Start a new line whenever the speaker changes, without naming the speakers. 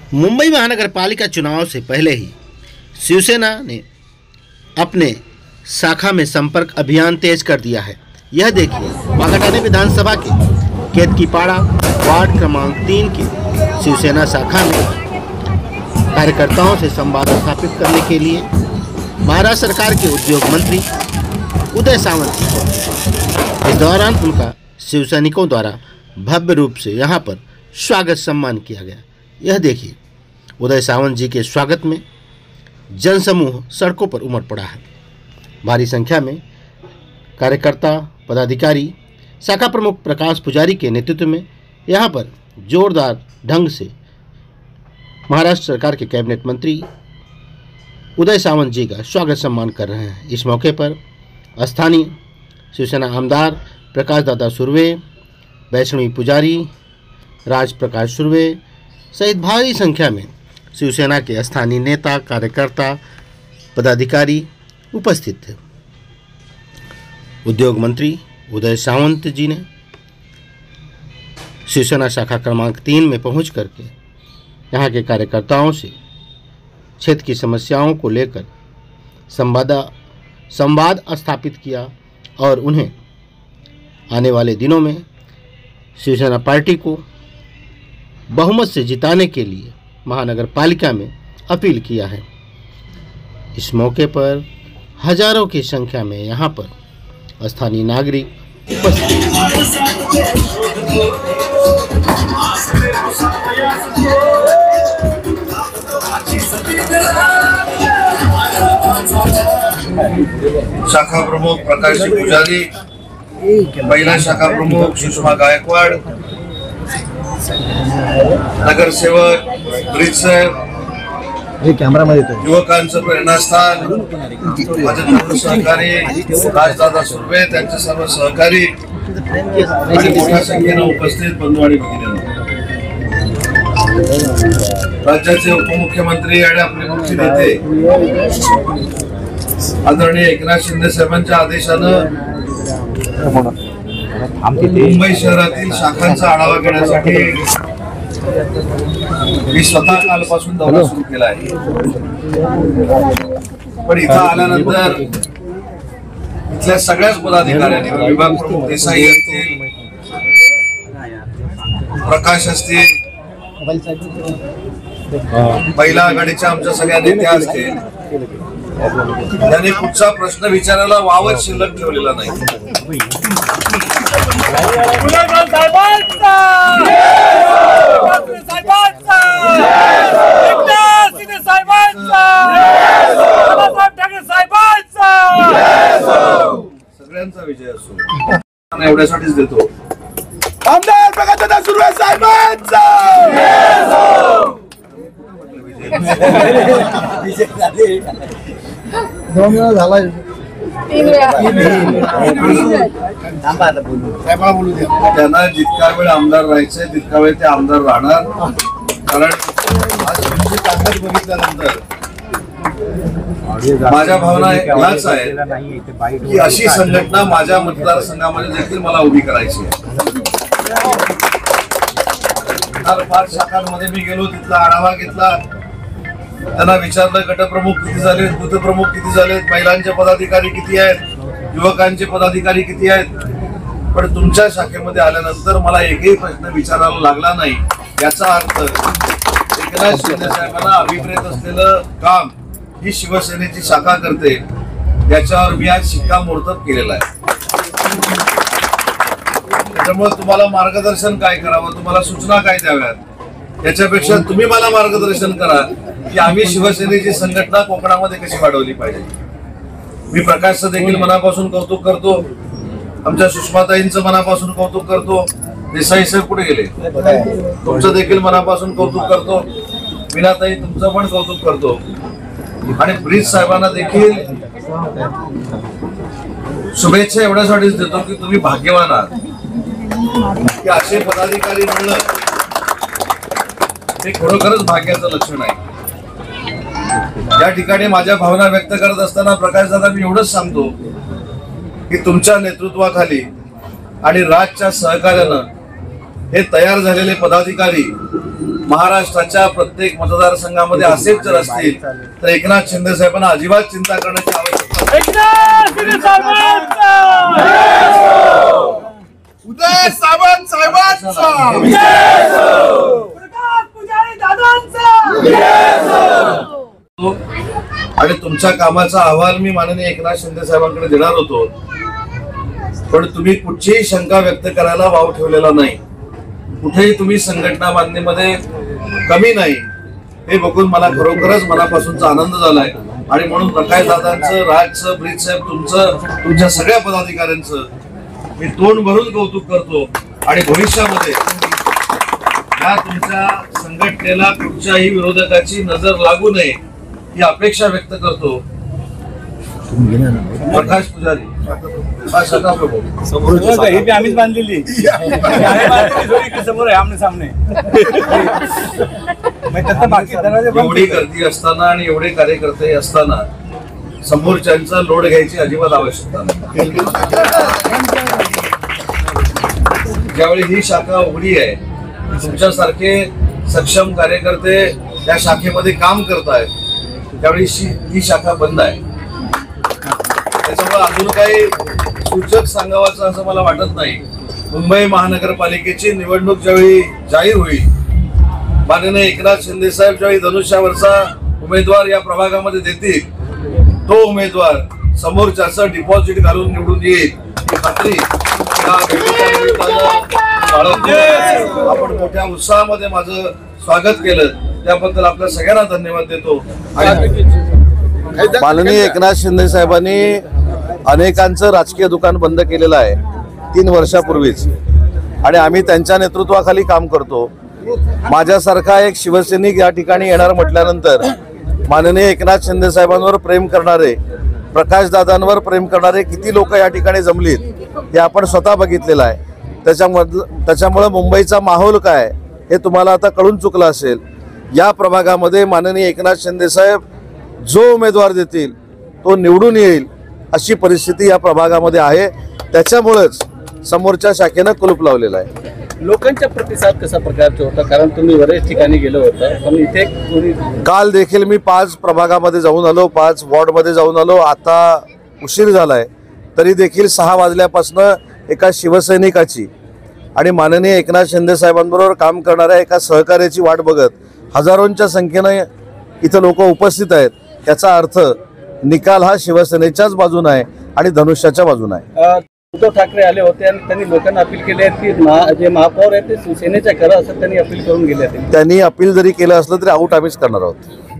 मुंबई महानगर पालिका चुनाव से पहले ही शिवसेना ने अपने शाखा में संपर्क अभियान तेज कर दिया है। यह देखिए, वाघाटानी विधानसभा के केतकीपाड़ा वार्ड क्रमांक 3 की शिवसेना शाखा में कार्यकर्ताओं से संवाद स्थापित करने के लिए महाराष्ट्र सरकार के उद्योग मंत्री उदय सामंत इस दौरान उनका शिवसैनिकों द्वारा भव्य रूप से यहां पर स्वागत सम्मान किया गया। यह देखिए, उदय सावंत जी के स्वागत में जनसमूह सड़कों पर उमड़ पड़ा है। भारी संख्या में कार्यकर्ता पदाधिकारी शाखा प्रमुख प्रकाश पुजारी के नेतृत्व में यहां पर जोरदार ढंग से महाराष्ट्र सरकार के कैबिनेट मंत्री उदय सावंत जी का स्वागत सम्मान कर रहे हैं। इस मौके पर स्थानीय शिवसेना आमदार प्रकाश दादा सुर्वे, वैष्णवी पुजारी, राज प्रकाश सुर्वे सहित भारी संख्या में शिवसेना के स्थानीय नेता कार्यकर्ता पदाधिकारी उपस्थित थे। उद्योग मंत्री उदय सावंत जी ने शिवसेना शाखा क्रमांक 3 में पहुंच करके यहां के कार्यकर्ताओं से क्षेत्र की समस्याओं को लेकर संवाद स्थापित किया और उन्हें आने वाले दिनों में शिवसेना पार्टी को बहुमत से जिताने के लिए महानगर पालिका में अपील किया है। इस मौके पर हजारों की संख्या में यहां पर स्थानीय नागरिक उपस्थित
शाखा प्रमुख प्रकाश पुजारी, महिला शाखा प्रमुख सुषमा गायकवाड, नगरसेवक ब्रिज साहेब, युवकांचं प्रेरणास्थान माझे सर्व सहकारी राजदादा सुर्वे, त्यांचे सर्व सहकारी आणि मोठ्या संख्येने उपस्थित बंधू आणि भगिनी, राज्याचे उपमुख्यमंत्री आणि आपले मुख्य नेते आदरणीय एकनाथ शिंदे साहेबांच्या आदेशानं मुंबई शहरातील शाखांचा आढावा घेण्यासाठी मी स्वतः कालपासून दौरा सुरू केला आहे। पण इथं आल्यानंतर इथल्या सगळ्याच पदाधिकाऱ्यांनी, विभाग प्रमुख देसाई असतील, प्रकाश असतील, महिला आघाडीच्या आमच्या सगळ्या नेत्या असतील, त्यांनी कुठचा प्रश्न विचारायला वावच शिल्लक ठेवलेला नाही। सगळ्यांचा विजय असो एवढ्यासाठीच देतो। आमदार प्रकाश दादा सुर्वे साहेबांचा त्यांना जितका वेळ आमदार राहायचंय तितका वेळ ते आमदार राहणार। कारण आज बघितल्यानंतर माझ्या भावना याच आहेत की अशी संघटना माझ्या मतदारसंघामध्ये देखील मला उभी करायची आहे। फार शाखांमध्ये मी गेलो, तिथला आढावा घेतला, त्यांना विचारलं गटप्रमुख किती झालेत, बूथप्रमुख किती झालेत, महिलांचे पदाधिकारी किती आहेत, युवकांचे पदाधिकारी किती आहेत। पण तुमच्या शाखेमध्ये आल्यानंतर मला एकही प्रश्न विचारायला लागला नाही। याचा अर्थ एकनाथ शिंदे साहेबांना अभिप्रेत असलेलं काम ही शिवसेनेची शाखा करते, याच्यावर मी आज शिक्कामोर्तब केलेला आहे। त्यामुळे तुम्हाला मार्गदर्शन काय करावं, तुम्हाला सूचना काय द्याव्यात, याच्यापेक्षा तुम्ही मला मार्गदर्शन करा की आम्ही शिवसेनेची संघटना कोकणामध्ये कशी वाढवली पाहिजे। मी प्रकाशचं देखील मनापासून कौतुक करतो, आमच्या सुषमाताईंचं मनापासून कौतुक करतो, देसाई सर कुठे गेले, तुमचं देखील मनापासून कौतुक करतो, मीनाताई तुमचं पण कौतुक करतो, आणि ब्रिज साहेबांना देखील शुभेच्छा एवढ्यासाठीच देतो की तुम्ही भाग्यवान आहात की असे पदाधिकारी मिळणं हे खरोखरच भाग्याचं लक्षण आहे। या ठिकाणी माझ्या भावना व्यक्त करत असताना प्रकाश दादा मी एवढंच सांगतो की तुमच्या नेतृत्वाखाली आणि राजच्या सहकार्यानं हे तयार झालेले पदाधिकारी महाराष्ट्राच्या प्रत्येक मतदारसंघामध्ये असेच जर असतील तर एकनाथ शिंदे साहेबांना अजिबात चिंता करण्याची आवश्यकता
उदय सामंत साहेबांचा
आणि तुमच्या कामाचा अहवाल मी माननीय एकनाथ शिंदे साहेबांकडे देणार होतो, पण तुम्ही कुठचीही शंका व्यक्त करायला वाव ठेवलेला नाही. कुठेही तुम्ही संघटना बांधणीमध्ये कमी नाही हे बघून मला खरोखरच मनापासूनचा आनंद झालाय. आणि म्हणून प्रकाश दादांचं, राजचं, ब्रीज साहेब, तुमच्या सगळ्या पदाधिकाऱ्यांचं मी तोंड भरून कौतुक करतो. आणि भविष्यामध्ये या तुमच्या संघटनेला कुठच्याही विरोधकाची नजर लागू नये ही अपेक्षा व्यक्त करतो. प्रकाश पुजारी
आम्हीच बांधलेली समोर आहे आमने सामने.
एवढी गर्दी असताना आणि एवढे कार्यकर्ते असताना समोरच्यांचा लोड घ्यायची अजिबात आवश्यकता नाही. ज्यावेळी ही शाखा उघडी आहे, तुमच्यासारखे सक्षम कार्यकर्ते या शाखेमध्ये काम करतायत, त्यावेळी ही शाखा बंद आहे. त्याच्यामुळे अजून काही सूचक सांगावाचं असं मला वाटत नाही. मुंबई महानगरपालिकेची निवडणूक ज्यावेळी जाहीर होईल, माननीय एकनाथ शिंदे साहेब ज्यावेळी धनुष्यावरचा उमेदवार या प्रभागामध्ये देतील, तो उमेदवार समोरच्याचं डिपॉझिट घालून निवडून येईल ही खात्री आपण मोठ्या उत्साहामध्ये माझं स्वागत केलं त्याबद्दल आपल्या सगळ्यांना धन्यवाद देतो. माननीय एकनाथ शिंदे साहेबांनी अनेकांचं राजकीय दुकान बंद केलेलं आहे 3 वर्षापूर्वीच, आणि आम्ही त्यांच्या नेतृत्वाखाली काम करतो. माझ्यासारखा एक शिवसैनिक या ठिकाणी येणार म्हटल्यानंतर माननीय एकनाथ शिंदे साहेबांवर प्रेम करणारे, प्रकाशदादांवर प्रेम करणारे किती लोक या ठिकाणी जमलीत हे आपण स्वतः बघितलेलं आहे. त्याच्यामुळे मुंबईचा माहोल काय हे तुम्हाला आता कळून चुकलं असेल. या प्रभागामध्ये माननीय एकनाथ शिंदे साहेब जो उमेदवार देतील तो निवडून येईल अशी परिस्थिती या प्रभागामध्ये आहे. त्याच्यामुळेच समोरच्या शाखेनं कुलूप लावलेला आहे.
लोकांचा प्रतिसाद कसा प्रकारचा होता, कारण तुम्ही बरेच ठिकाणी गेलो होता, पण इथे
काल देखील मी 5 प्रभागामध्ये जाऊन आलो, 5 वॉर्डमध्ये जाऊन आलो. आता उशीर झालाय तरी देखील 6 वाजल्यापासून एका शिवसैनिकाची आणि माननीय एकनाथ शिंदे साहेबांबरोबर काम करणाऱ्या एका सहकार्याची वाट बघत हजारोंच्या संख्येनं इथं लोक उपस्थित आहेत. याचा अर्थ निकाल हा शिवसेनेच्याच बाजूने आहे आणि धनुष्याच्या बाजूने आहे.
उद्धव ठाकरे आले होते आणि त्यांनी लोकांना अपील केली आहे की जे महापौर आहेत ते शिवसेनेच्या करा असं त्यांनी अपील करून गेले.
त्यांनी अपील जरी केलं असलं तरी आऊट आम्हीच करणार आहोत.